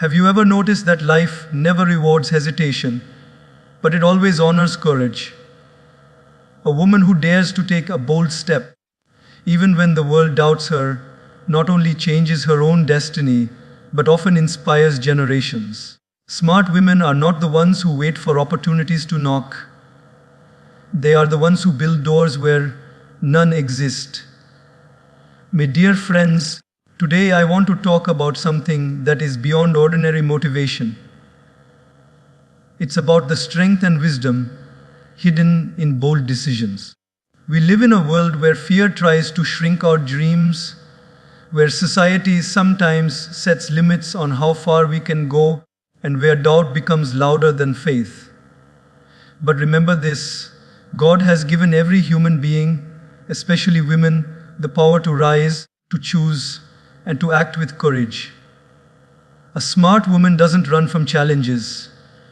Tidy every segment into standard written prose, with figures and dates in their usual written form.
Have you ever noticed that life never rewards hesitation, but it always honors courage? A woman who dares to take a bold step, even when the world doubts her, not only changes her own destiny, but often inspires generations. Smart women are not the ones who wait for opportunities to knock. They are the ones who build doors where none exist. My dear friends, today I want to talk about something that is beyond ordinary motivation. It's about the strength and wisdom hidden in bold decisions. We live in a world where fear tries to shrink our dreams, where society sometimes sets limits on how far we can go, and where doubt becomes louder than faith. But remember this: God has given every human being, especially women, the power to rise, to choose, and to act with courage. A smart woman doesn't run from challenges,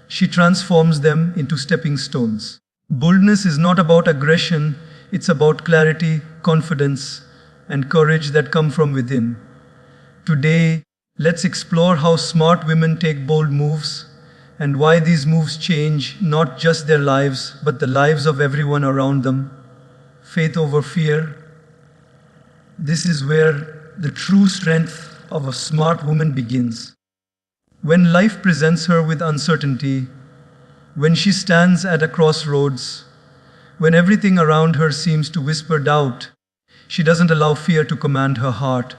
she transforms them into stepping stones. Boldness is not about aggression, it's about clarity, confidence, and courage that come from within. Today, let's explore how smart women take bold moves and why these moves change not just their lives, but the lives of everyone around them. Faith over fear. This is where the true strength of a smart woman begins. When life presents her with uncertainty, when she stands at a crossroads, when everything around her seems to whisper doubt, she doesn't allow fear to command her heart.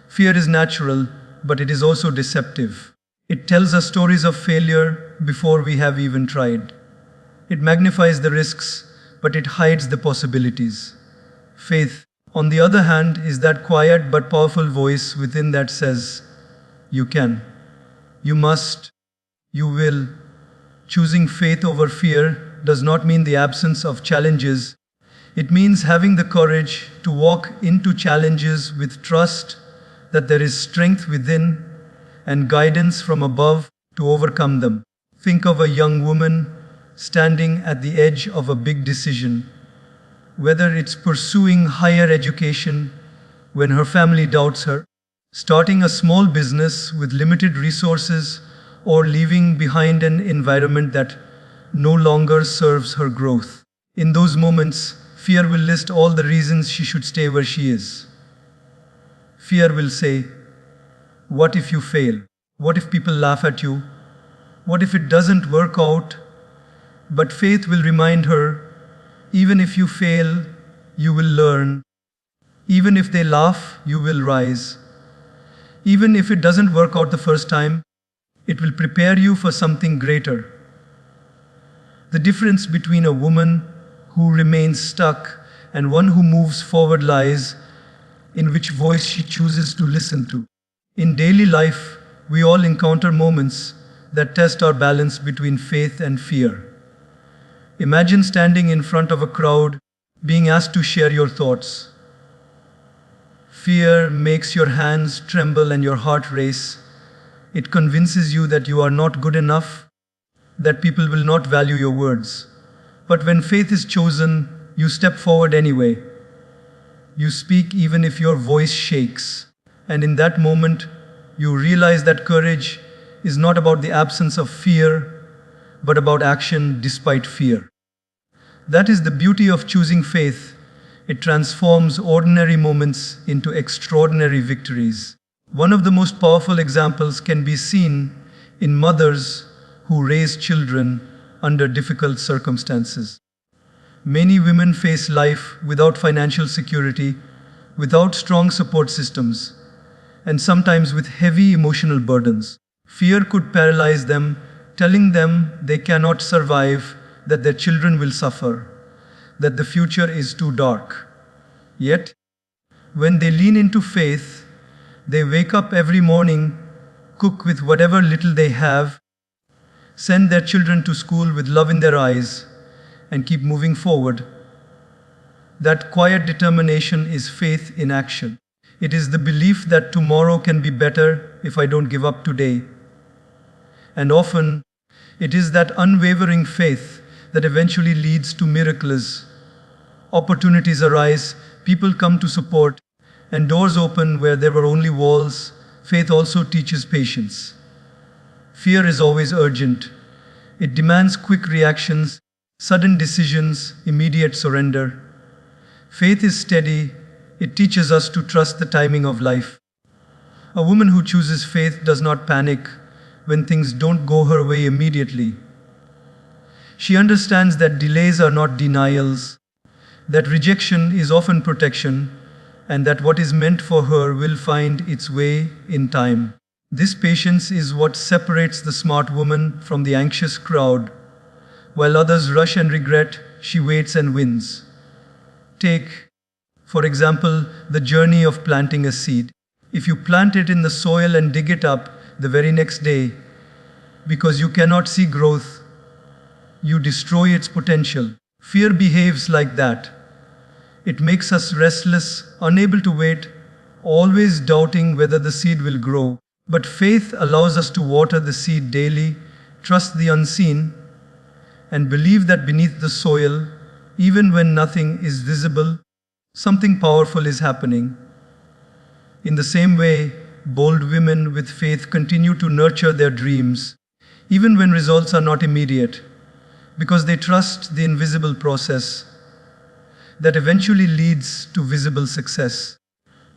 Fear is natural, but it is also deceptive. It tells us stories of failure before we have even tried. It magnifies the risks, but it hides the possibilities. Faith, on the other hand, is that quiet but powerful voice within that says, "You can, you must, you will." Choosing faith over fear does not mean the absence of challenges. It means having the courage to walk into challenges with trust that there is strength within and guidance from above to overcome them. Think of a young woman standing at the edge of a big decision. Whether it's pursuing higher education when her family doubts her, starting a small business with limited resources, or leaving behind an environment that no longer serves her growth. In those moments, fear will list all the reasons she should stay where she is. Fear will say, "What if you fail? What if people laugh at you? What if it doesn't work out?" But faith will remind her, even if you fail, you will learn. Even if they laugh, you will rise. Even if it doesn't work out the first time, it will prepare you for something greater. The difference between a woman who remains stuck and one who moves forward lies in which voice she chooses to listen to. In daily life, we all encounter moments that test our balance between faith and fear. Imagine standing in front of a crowd, being asked to share your thoughts. Fear makes your hands tremble and your heart race. It convinces you that you are not good enough, that people will not value your words. But when faith is chosen, you step forward anyway. You speak even if your voice shakes. And in that moment, you realize that courage is not about the absence of fear, but about action despite fear. That is the beauty of choosing faith. It transforms ordinary moments into extraordinary victories. One of the most powerful examples can be seen in mothers who raise children under difficult circumstances. Many women face life without financial security, without strong support systems, and sometimes with heavy emotional burdens. Fear could paralyze them, telling them they cannot survive, that their children will suffer, that the future is too dark. Yet, when they lean into faith, they wake up every morning, cook with whatever little they have, send their children to school with love in their eyes, and keep moving forward. That quiet determination is faith in action. It is the belief that tomorrow can be better if I don't give up today. And often, it is that unwavering faith that eventually leads to miracles. Opportunities arise, people come to support, and doors open where there were only walls. Faith also teaches patience. Fear is always urgent. It demands quick reactions, sudden decisions, immediate surrender. Faith is steady. It teaches us to trust the timing of life. A woman who chooses faith does not panic when things don't go her way immediately. She understands that delays are not denials, that rejection is often protection, and that what is meant for her will find its way in time. This patience is what separates the smart woman from the anxious crowd. While others rush and regret, she waits and wins. Take, for example, the journey of planting a seed. If you plant it in the soil and dig it up the very next day, because you cannot see growth, you destroy its potential. Fear behaves like that. It makes us restless, unable to wait, always doubting whether the seed will grow. But faith allows us to water the seed daily, trust the unseen, and believe that beneath the soil, even when nothing is visible, something powerful is happening. In the same way, bold women with faith continue to nurture their dreams, even when results are not immediate, because they trust the invisible process that eventually leads to visible success.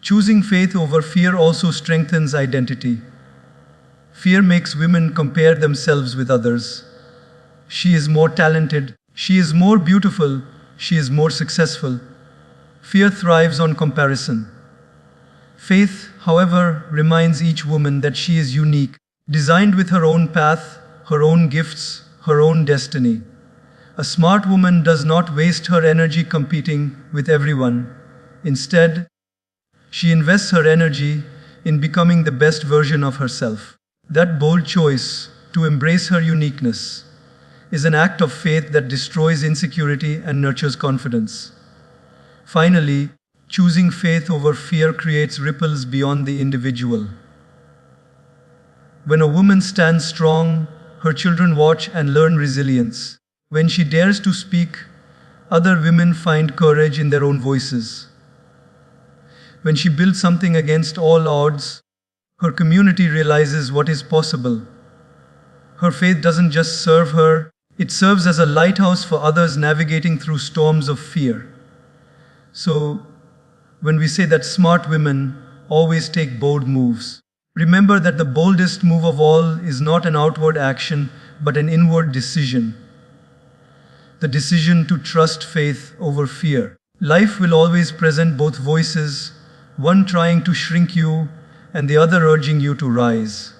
Choosing faith over fear also strengthens identity. Fear makes women compare themselves with others. She is more talented, she is more beautiful, she is more successful. Fear thrives on comparison. Faith, however, reminds each woman that she is unique, designed with her own path, her own gifts, her own destiny. A smart woman does not waste her energy competing with everyone. Instead, she invests her energy in becoming the best version of herself. That bold choice to embrace her uniqueness is an act of faith that destroys insecurity and nurtures confidence. Finally, choosing faith over fear creates ripples beyond the individual. When a woman stands strong, her children watch and learn resilience. When she dares to speak, other women find courage in their own voices. When she builds something against all odds, her community realizes what is possible. Her faith doesn't just serve her, it serves as a lighthouse for others navigating through storms of fear. So, when we say that smart women always take bold moves, remember that the boldest move of all is not an outward action, but an inward decision. The decision to trust faith over fear. Life will always present both voices, one trying to shrink you and the other urging you to rise.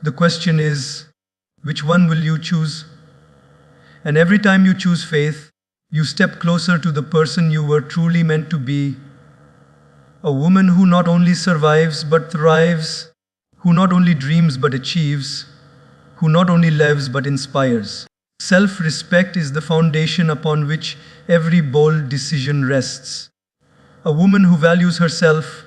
The question is, which one will you choose? And every time you choose faith, you step closer to the person you were truly meant to be. A woman who not only survives but thrives, who not only dreams but achieves, who not only lives but inspires. Self-respect is the foundation upon which every bold decision rests. A woman who values herself,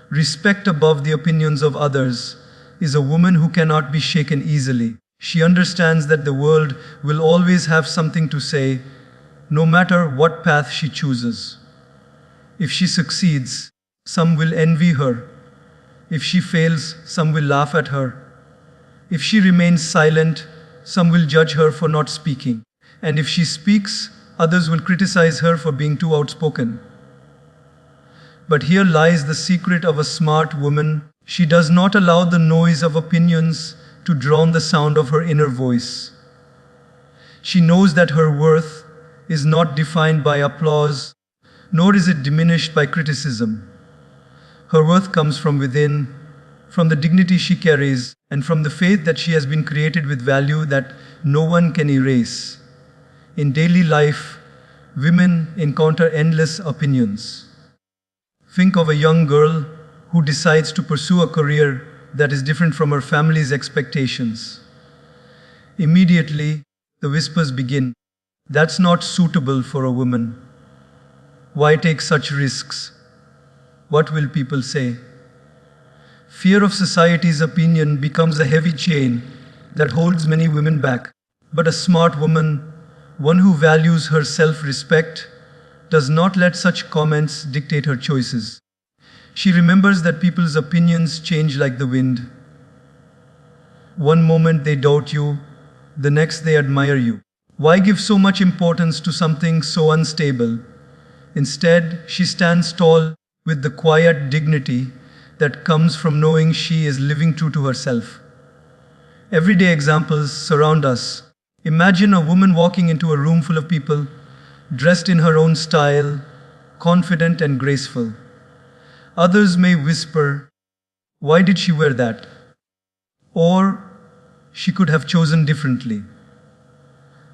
respect above the opinions of others, is a woman who cannot be shaken easily. She understands that the world will always have something to say, no matter what path she chooses. If she succeeds, some will envy her. If she fails, some will laugh at her. If she remains silent, some will judge her for not speaking. And if she speaks, others will criticize her for being too outspoken. But here lies the secret of a smart woman. She does not allow the noise of opinions to drown the sound of her inner voice. She knows that her worth is not defined by applause, nor is it diminished by criticism. Her worth comes from within, from the dignity she carries, and from the faith that she has been created with value that no one can erase. In daily life, women encounter endless opinions. Think of a young girl who decides to pursue a career that is different from her family's expectations. Immediately, the whispers begin. That's not suitable for a woman. Why take such risks? What will people say? Fear of society's opinion becomes a heavy chain that holds many women back. But a smart woman, one who values her self-respect, does not let such comments dictate her choices. She remembers that people's opinions change like the wind. One moment they doubt you, the next they admire you. Why give so much importance to something so unstable? Instead, she stands tall with the quiet dignity that comes from knowing she is living true to herself. Everyday examples surround us. Imagine a woman walking into a room full of people, dressed in her own style, confident and graceful. Others may whisper, "Why did she wear that?" Or, "She could have chosen differently."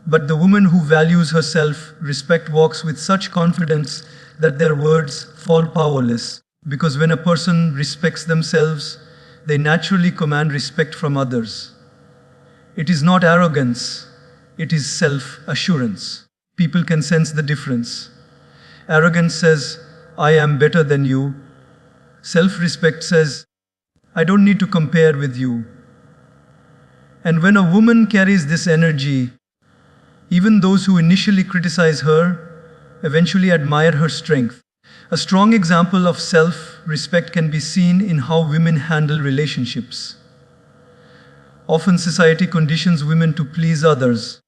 But the woman who values her self-respect walks with such confidence that their words fall powerless. Because when a person respects themselves, they naturally command respect from others. It is not arrogance, it is self-assurance. People can sense the difference. Arrogance says, "I am better than you." Self-respect says, "I don't need to compare with you." And when a woman carries this energy, even those who initially criticize her eventually admire her strength. A strong example of self-respect can be seen in how women handle relationships. Often society conditions women to please others,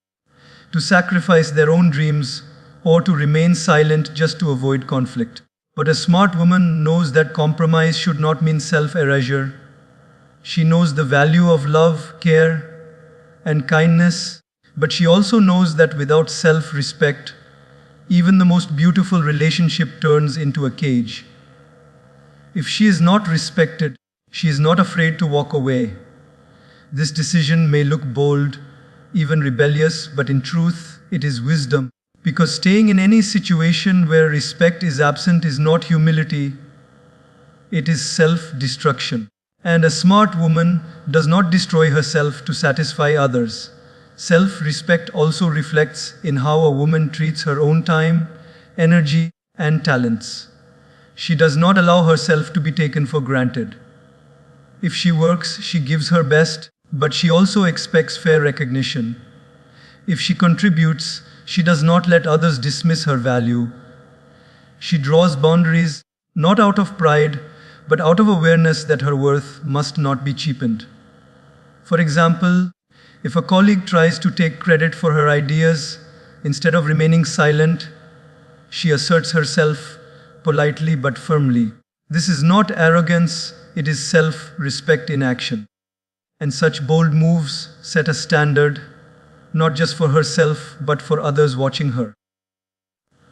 to sacrifice their own dreams, or to remain silent just to avoid conflict. But a smart woman knows that compromise should not mean self-erasure. She knows the value of love, care, and kindness, but she also knows that without self-respect, even the most beautiful relationship turns into a cage. If she is not respected, she is not afraid to walk away. This decision may look bold, even rebellious, but in truth, it is wisdom. Because staying in any situation where respect is absent is not humility, it is self-destruction. And a smart woman does not destroy herself to satisfy others. Self-respect also reflects in how a woman treats her own time, energy, and talents. She does not allow herself to be taken for granted. If she works, she gives her best, but she also expects fair recognition. If she contributes, she does not let others dismiss her value. She draws boundaries, not out of pride, but out of awareness that her worth must not be cheapened. For example, if a colleague tries to take credit for her ideas, instead of remaining silent, she asserts herself politely but firmly. This is not arrogance, it is self-respect in action. And such bold moves set a standard, not just for herself, but for others watching her.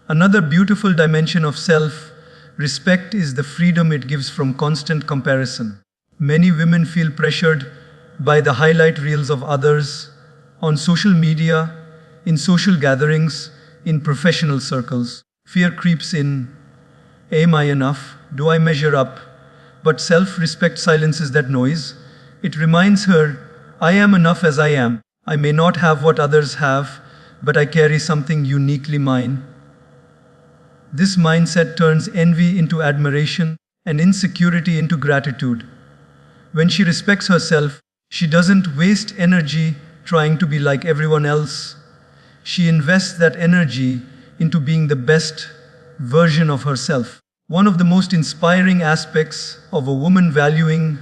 Another beautiful dimension of self-respect is the freedom it gives from constant comparison. Many women feel pressured by the highlight reels of others on social media, in social gatherings, in professional circles. Fear creeps in. Am I enough? Do I measure up? But self-respect silences that noise. It reminds her, I am enough as I am. I may not have what others have, but I carry something uniquely mine. This mindset turns envy into admiration and insecurity into gratitude. When she respects herself, she doesn't waste energy trying to be like everyone else. She invests that energy into being the best version of herself. One of the most inspiring aspects of a woman valuing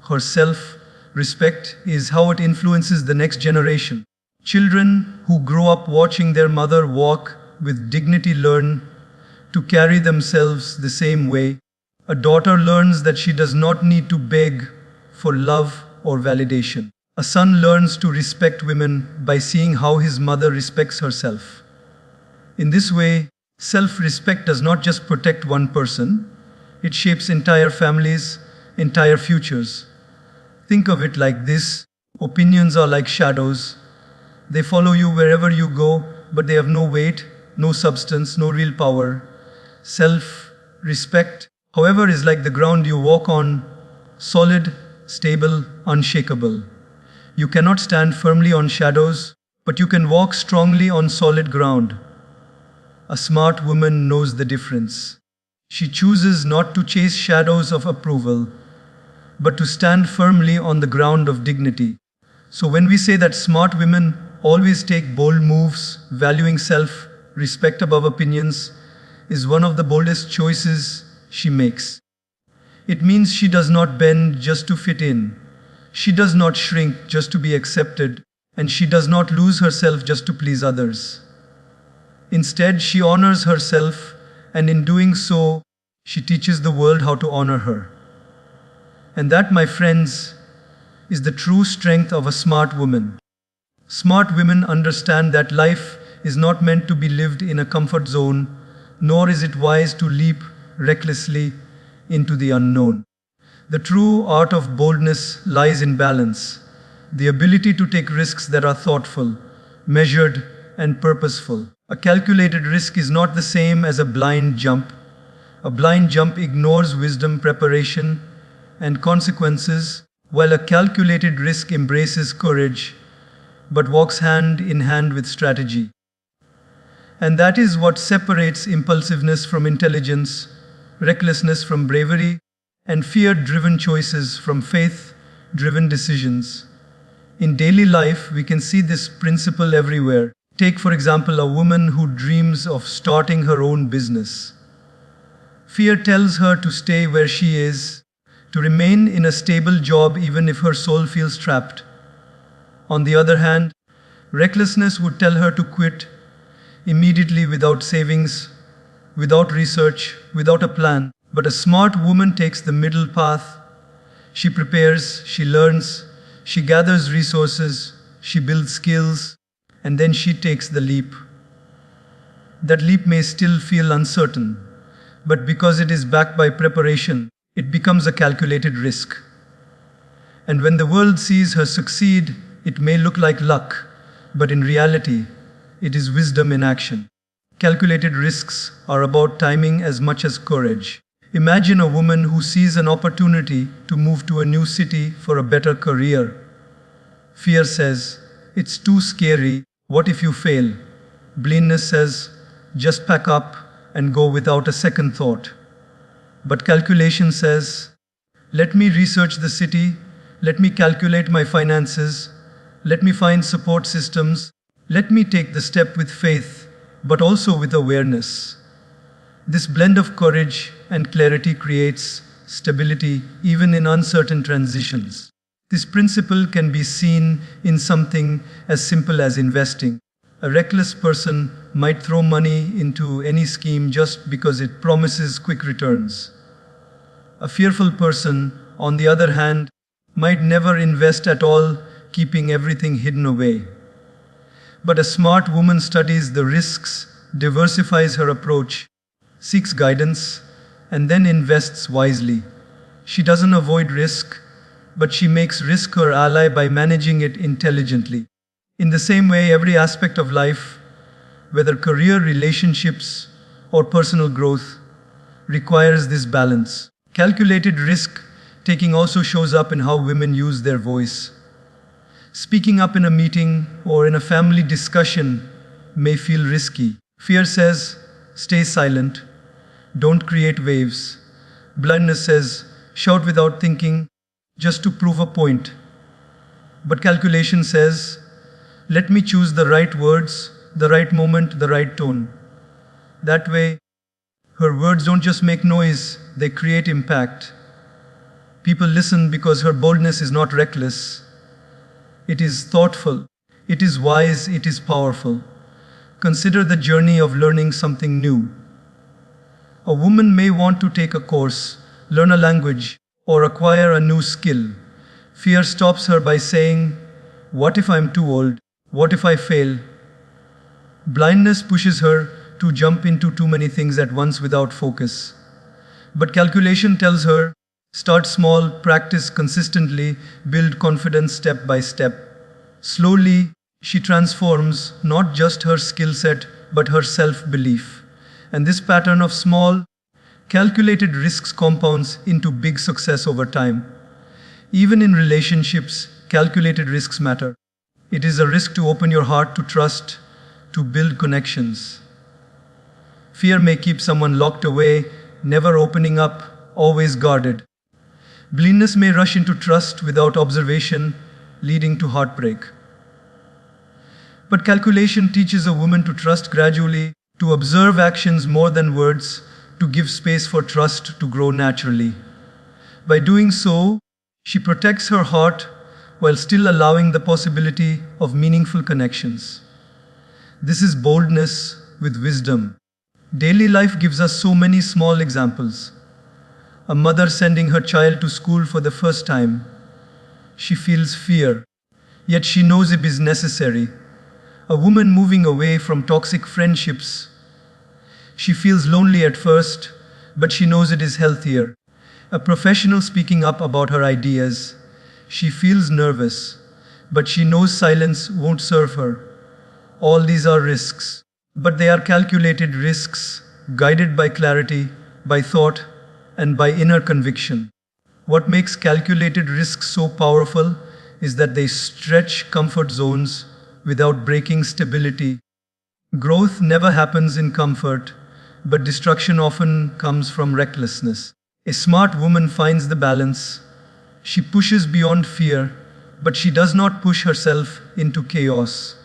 her self-respect is how it influences the next generation. Children who grow up watching their mother walk with dignity learn to carry themselves the same way. A daughter learns that she does not need to beg for love or validation. A son learns to respect women by seeing how his mother respects herself. In this way, self-respect does not just protect one person, it shapes entire families, entire futures. Think of it like this: opinions are like shadows. They follow you wherever you go, but they have no weight, no substance, no real power. Self-respect, however, is like the ground you walk on, solid, stable, unshakable. You cannot stand firmly on shadows, but you can walk strongly on solid ground. A smart woman knows the difference. She chooses not to chase shadows of approval, but to stand firmly on the ground of dignity. So when we say that smart women always take bold moves, valuing self-respect above opinions is one of the boldest choices she makes. It means she does not bend just to fit in. She does not shrink just to be accepted, and she does not lose herself just to please others. Instead, she honors herself, and in doing so, she teaches the world how to honor her. And that, my friends, is the true strength of a smart woman. Smart women understand that life is not meant to be lived in a comfort zone, nor is it wise to leap recklessly into the unknown. The true art of boldness lies in balance, the ability to take risks that are thoughtful, measured, and purposeful. A calculated risk is not the same as a blind jump. A blind jump ignores wisdom, preparation, and consequences, while a calculated risk embraces courage, but walks hand in hand with strategy. And that is what separates impulsiveness from intelligence, recklessness from bravery, and fear-driven choices from faith-driven decisions. In daily life, we can see this principle everywhere. Take, for example, a woman who dreams of starting her own business. Fear tells her to stay where she is, to remain in a stable job even if her soul feels trapped. On the other hand, recklessness would tell her to quit immediately without savings, without research, without a plan. But a smart woman takes the middle path. She prepares, she learns, she gathers resources, she builds skills, and then she takes the leap. That leap may still feel uncertain, but because it is backed by preparation, it becomes a calculated risk. And when the world sees her succeed, it may look like luck, but in reality, it is wisdom in action. Calculated risks are about timing as much as courage. Imagine a woman who sees an opportunity to move to a new city for a better career. Fear says, "It's too scary, what if you fail?" Blindness says, "Just pack up and go without a second thought." But calculation says, "Let me research the city, let me calculate my finances, let me find support systems, let me take the step with faith, but also with awareness." This blend of courage and clarity creates stability even in uncertain transitions. This principle can be seen in something as simple as investing. A reckless person might throw money into any scheme just because it promises quick returns. A fearful person, on the other hand, might never invest at all, keeping everything hidden away. But a smart woman studies the risks, diversifies her approach, seeks guidance, and then invests wisely. She doesn't avoid risk, but she makes risk her ally by managing it intelligently. In the same way, every aspect of life, whether career, relationships, or personal growth, requires this balance. Calculated risk taking also shows up in how women use their voice. Speaking up in a meeting or in a family discussion may feel risky. Fear says, "Stay silent, don't create waves." Blindness says, "Shout without thinking, just to prove a point." But calculation says, "Let me choose the right words, the right moment, the right tone." That way, her words don't just make noise, they create impact. People listen because her boldness is not reckless. It is thoughtful, it is wise, it is powerful. Consider the journey of learning something new. A woman may want to take a course, learn a language, or acquire a new skill. Fear stops her by saying, "What if I'm too old? What if I fail?" Blindness pushes her to jump into too many things at once without focus. But calculation tells her, "Start small, practice consistently, build confidence step by step." Slowly, she transforms not just her skill set, but her self-belief. And this pattern of small, calculated risks compounds into big success over time. Even in relationships, calculated risks matter. It is a risk to open your heart to trust, to build connections. Fear may keep someone locked away, never opening up, always guarded. Blindness may rush into trust without observation, leading to heartbreak. But calculation teaches a woman to trust gradually, to observe actions more than words, to give space for trust to grow naturally. By doing so, she protects her heart while still allowing the possibility of meaningful connections. This is boldness with wisdom. Daily life gives us so many small examples. A mother sending her child to school for the first time. She feels fear, yet she knows it is necessary. A woman moving away from toxic friendships. She feels lonely at first, but she knows it is healthier. A professional speaking up about her ideas. She feels nervous, but she knows silence won't serve her. All these are risks, but they are calculated risks, guided by clarity, by thought, and by inner conviction. What makes calculated risks so powerful is that they stretch comfort zones without breaking stability. Growth never happens in comfort, but destruction often comes from recklessness. A smart woman finds the balance. She pushes beyond fear, but she does not push herself into chaos.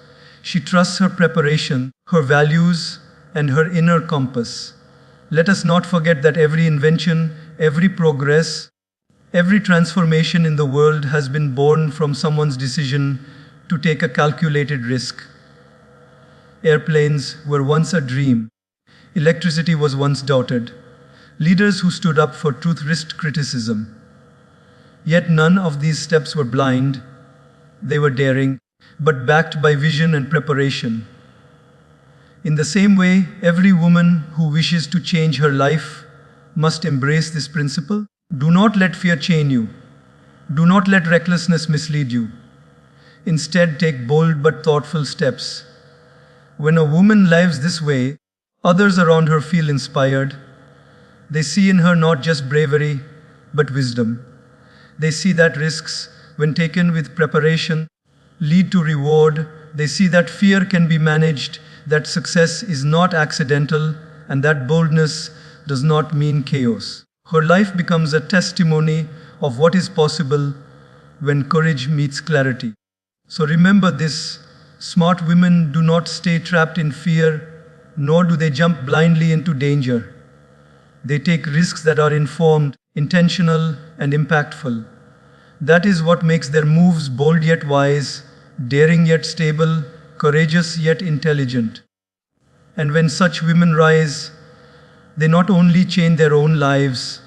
She trusts her preparation, her values, and her inner compass. Let us not forget that every invention, every progress, every transformation in the world has been born from someone's decision to take a calculated risk. Airplanes were once a dream. Electricity was once doubted. Leaders who stood up for truth risked criticism. Yet none of these steps were blind. They were daring, but backed by vision and preparation. In the same way, every woman who wishes to change her life must embrace this principle. Do not let fear chain you. Do not let recklessness mislead you. Instead, take bold but thoughtful steps. When a woman lives this way, others around her feel inspired. They see in her not just bravery, but wisdom. They see that risks, when taken with preparation, lead to reward. They see that fear can be managed, that success is not accidental, and that boldness does not mean chaos. Her life becomes a testimony of what is possible when courage meets clarity. So remember this, smart women do not stay trapped in fear, nor do they jump blindly into danger. They take risks that are informed, intentional, and impactful. That is what makes their moves bold yet wise, daring yet stable, courageous yet intelligent. And when such women rise, they not only change their own lives,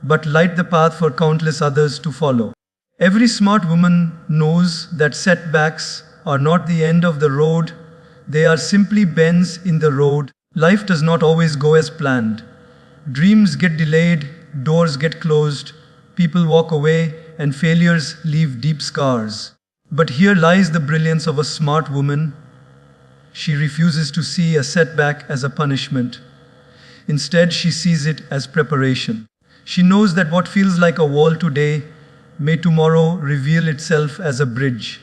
but light the path for countless others to follow. Every smart woman knows that setbacks are not the end of the road, they are simply bends in the road. Life does not always go as planned. Dreams get delayed, doors get closed, people walk away, and failures leave deep scars. But here lies the brilliance of a smart woman. She refuses to see a setback as a punishment. Instead, she sees it as preparation. She knows that what feels like a wall today may tomorrow reveal itself as a bridge.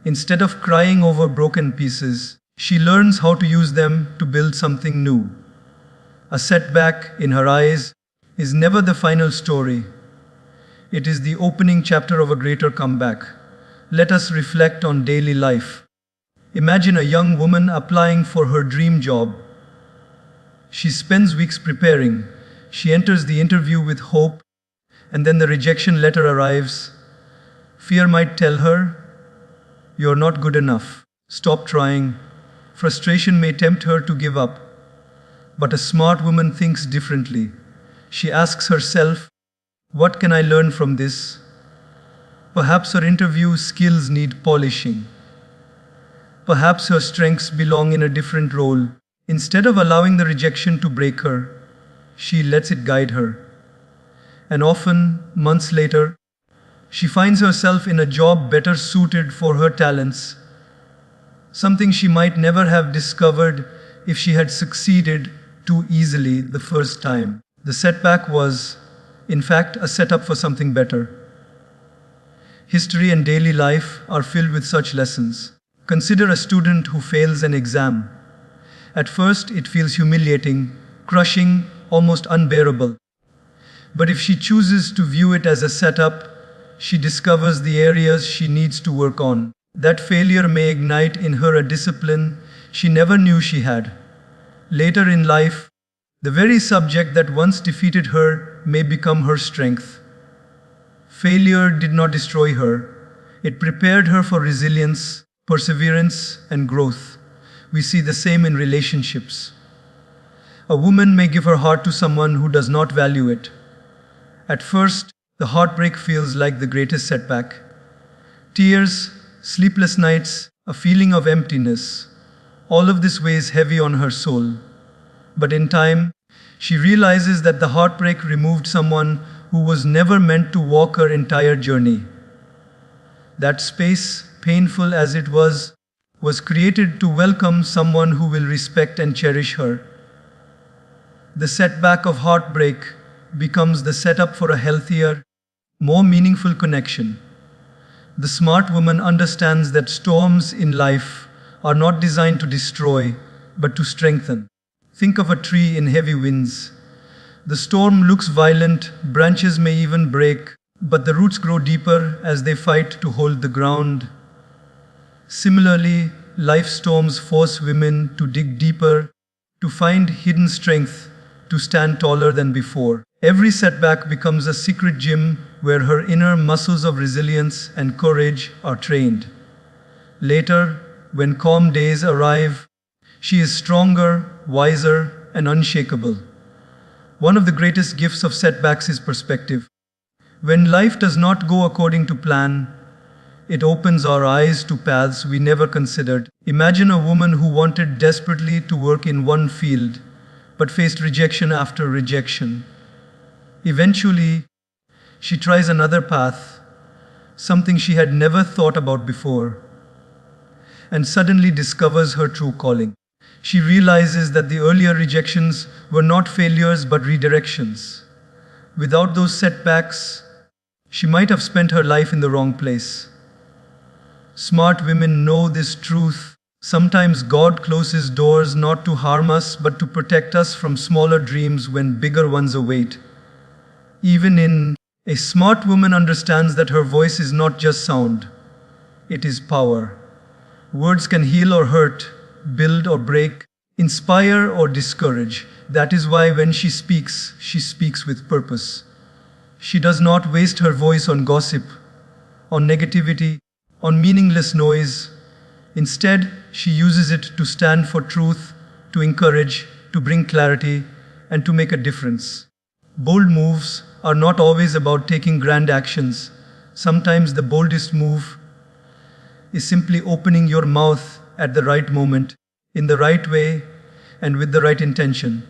Instead of crying over broken pieces, she learns how to use them to build something new. A setback, in her eyes, is never the final story. It is the opening chapter of a greater comeback. Let us reflect on daily life. Imagine a young woman applying for her dream job. She spends weeks preparing. She enters the interview with hope, and then the rejection letter arrives. Fear might tell her, "You're not good enough. Stop trying." Frustration may tempt her to give up. But a smart woman thinks differently. She asks herself, "What can I learn from this?" Perhaps her interview skills need polishing. Perhaps her strengths belong in a different role. Instead of allowing the rejection to break her, she lets it guide her. And often, months later, she finds herself in a job better suited for her talents, something she might never have discovered if she had succeeded too easily the first time. The setback was, in fact, a setup for something better. History and daily life are filled with such lessons. Consider a student who fails an exam. At first, it feels humiliating, crushing, almost unbearable. But if she chooses to view it as a setup, she discovers the areas she needs to work on. That failure may ignite in her a discipline she never knew she had. Later in life, the very subject that once defeated her may become her strength. Failure did not destroy her. It prepared her for resilience, perseverance, and growth. We see the same in relationships. A woman may give her heart to someone who does not value it. At first, the heartbreak feels like the greatest setback. Tears, sleepless nights, a feeling of emptiness. All of this weighs heavy on her soul. But in time, she realizes that the heartbreak removed someone who was never meant to walk her entire journey. That space, painful as it was created to welcome someone who will respect and cherish her. The setback of heartbreak becomes the setup for a healthier, more meaningful connection. The smart woman understands that storms in life are not designed to destroy, but to strengthen. Think of a tree in heavy winds. The storm looks violent, branches may even break, but the roots grow deeper as they fight to hold the ground. Similarly, life storms force women to dig deeper, to find hidden strength, to stand taller than before. Every setback becomes a secret gym where her inner muscles of resilience and courage are trained. Later, when calm days arrive, she is stronger, wiser, and unshakable. One of the greatest gifts of setbacks is perspective. When life does not go according to plan, it opens our eyes to paths we never considered. Imagine a woman who wanted desperately to work in one field, but faced rejection after rejection. Eventually, she tries another path, something she had never thought about before, and suddenly discovers her true calling. She realizes that the earlier rejections were not failures but redirections. Without those setbacks, she might have spent her life in the wrong place. Smart women know this truth. Sometimes God closes doors not to harm us but to protect us from smaller dreams when bigger ones await. A smart woman understands that her voice is not just sound, it is power. Words can heal or hurt, build or break, inspire or discourage. That is why when she speaks with purpose. She does not waste her voice on gossip, on negativity, on meaningless noise. Instead, she uses it to stand for truth, to encourage, to bring clarity, and to make a difference. Bold moves are not always about taking grand actions. Sometimes the boldest move is simply opening your mouth at the right moment, in the right way, and with the right intention.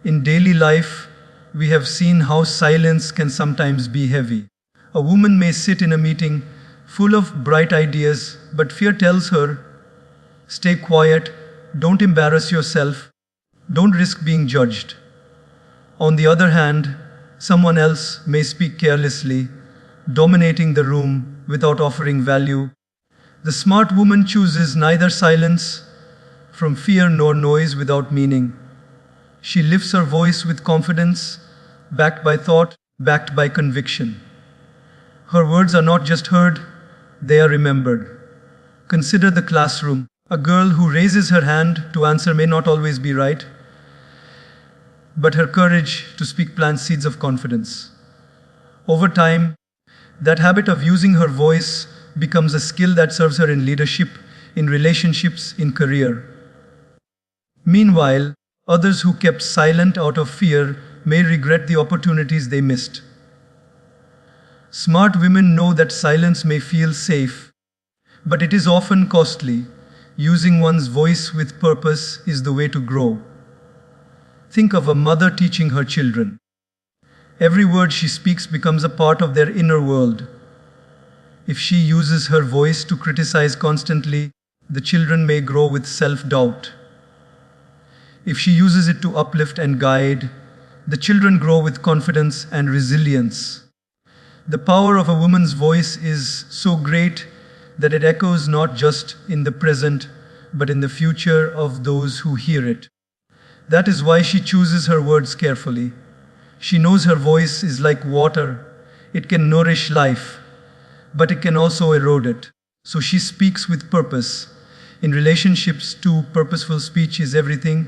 In daily life, we have seen how silence can sometimes be heavy. A woman may sit in a meeting full of bright ideas, but fear tells her, stay quiet, don't embarrass yourself, don't risk being judged. On the other hand, someone else may speak carelessly, dominating the room without offering value. The smart woman chooses neither silence from fear nor noise without meaning. She lifts her voice with confidence, backed by thought, backed by conviction. Her words are not just heard, they are remembered. Consider the classroom. A girl who raises her hand to answer may not always be right, but her courage to speak plants seeds of confidence. Over time, that habit of using her voice becomes a skill that serves her in leadership, in relationships, in career. Meanwhile, others who kept silent out of fear may regret the opportunities they missed. Smart women know that silence may feel safe, but it is often costly. Using one's voice with purpose is the way to grow. Think of a mother teaching her children. Every word she speaks becomes a part of their inner world. If she uses her voice to criticize constantly, the children may grow with self-doubt. If she uses it to uplift and guide, the children grow with confidence and resilience. The power of a woman's voice is so great that it echoes not just in the present, but in the future of those who hear it. That is why she chooses her words carefully. She knows her voice is like water. It can nourish life, but it can also erode it. So she speaks with purpose. In relationships too, purposeful speech is everything.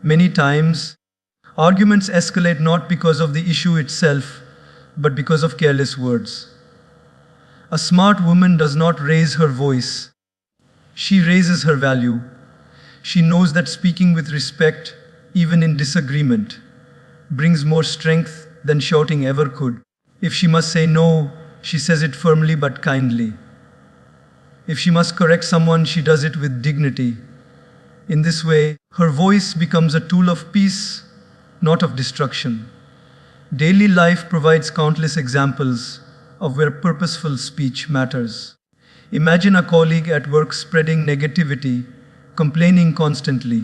Many times, Arguments escalate not because of the issue itself, but because of careless words. A smart woman does not raise her voice, she raises her value. She knows that speaking with respect, even in disagreement, brings more strength than shouting ever could. If she must say no, she says it firmly but kindly. If she must correct someone, she does it with dignity. In this way, her voice becomes a tool of peace, not of destruction. Daily life provides countless examples of where purposeful speech matters. Imagine a colleague at work spreading negativity, complaining constantly.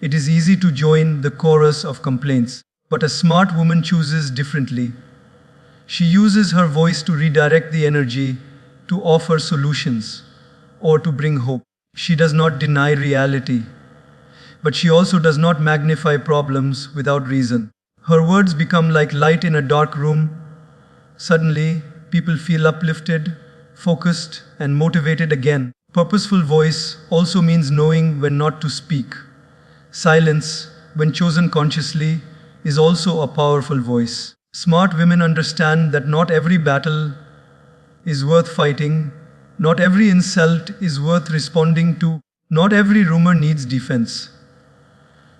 It is easy to join the chorus of complaints, but a smart woman chooses differently. She uses her voice to redirect the energy, to offer solutions, or to bring hope. She does not deny reality, but she also does not magnify problems without reason. Her words become like light in a dark room. Suddenly, people feel uplifted, focused, and motivated again. Purposeful voice also means knowing when not to speak. Silence, when chosen consciously, is also a powerful voice. Smart women understand that not every battle is worth fighting, not every insult is worth responding to, not every rumor needs defense.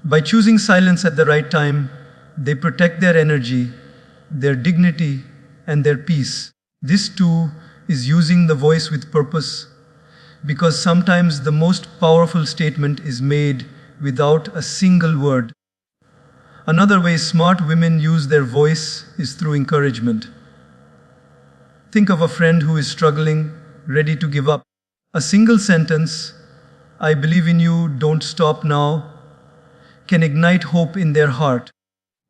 By choosing silence at the right time, they protect their energy, their dignity, and their peace. This too is using the voice with purpose, because sometimes the most powerful statement is made without a single word. Another way smart women use their voice is through encouragement. Think of a friend who is struggling, ready to give up. A single sentence, "I believe in you, don't stop now," can ignite hope in their heart.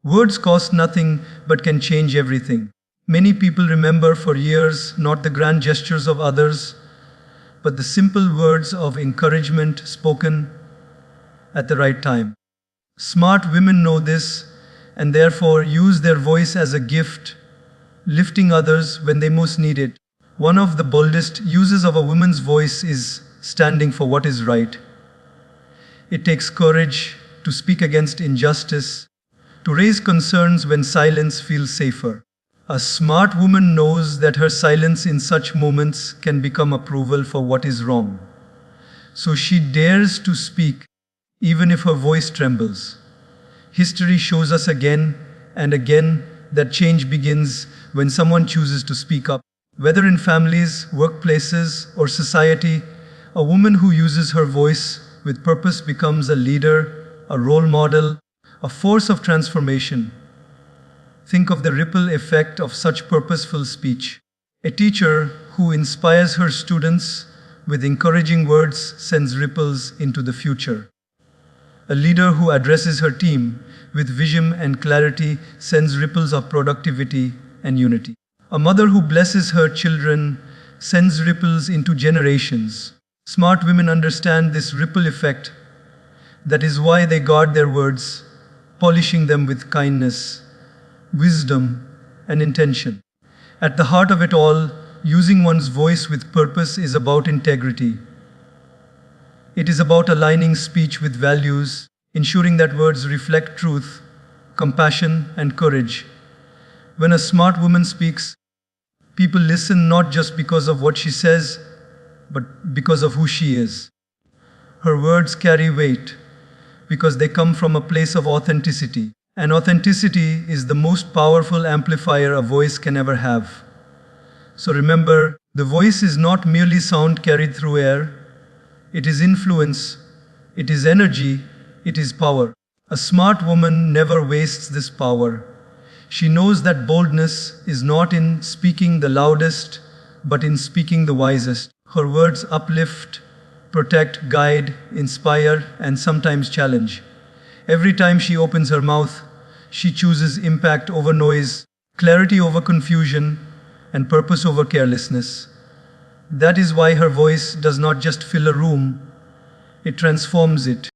Words cost nothing but can change everything. Many people remember for years not the grand gestures of others, but the simple words of encouragement spoken at the right time. Smart women know this and therefore use their voice as a gift, lifting others when they most need it. One of the boldest uses of a woman's voice is standing for what is right. It takes courage to speak against injustice, to raise concerns when silence feels safer. A smart woman knows that her silence in such moments can become approval for what is wrong. So she dares to speak, even if her voice trembles. History shows us again and again that change begins when someone chooses to speak up. Whether in families, workplaces, or society, a woman who uses her voice with purpose becomes a leader, a role model, a force of transformation. Think of the ripple effect of such purposeful speech. A teacher who inspires her students with encouraging words sends ripples into the future. A leader who addresses her team with vision and clarity sends ripples of productivity and unity. A mother who blesses her children sends ripples into generations. Smart women understand this ripple effect. That is why they guard their words, polishing them with kindness, wisdom, and intention. At the heart of it all, using one's voice with purpose is about integrity. It is about aligning speech with values, ensuring that words reflect truth, compassion, and courage. When a smart woman speaks, people listen not just because of what she says, but because of who she is. Her words carry weight because they come from a place of authenticity. And authenticity is the most powerful amplifier a voice can ever have. So remember, the voice is not merely sound carried through air. It is influence, it is energy, it is power. A smart woman never wastes this power. She knows that boldness is not in speaking the loudest, but in speaking the wisest. Her words uplift, protect, guide, inspire, and sometimes challenge. Every time she opens her mouth, she chooses impact over noise, clarity over confusion, and purpose over carelessness. That is why her voice does not just fill a room, it transforms it.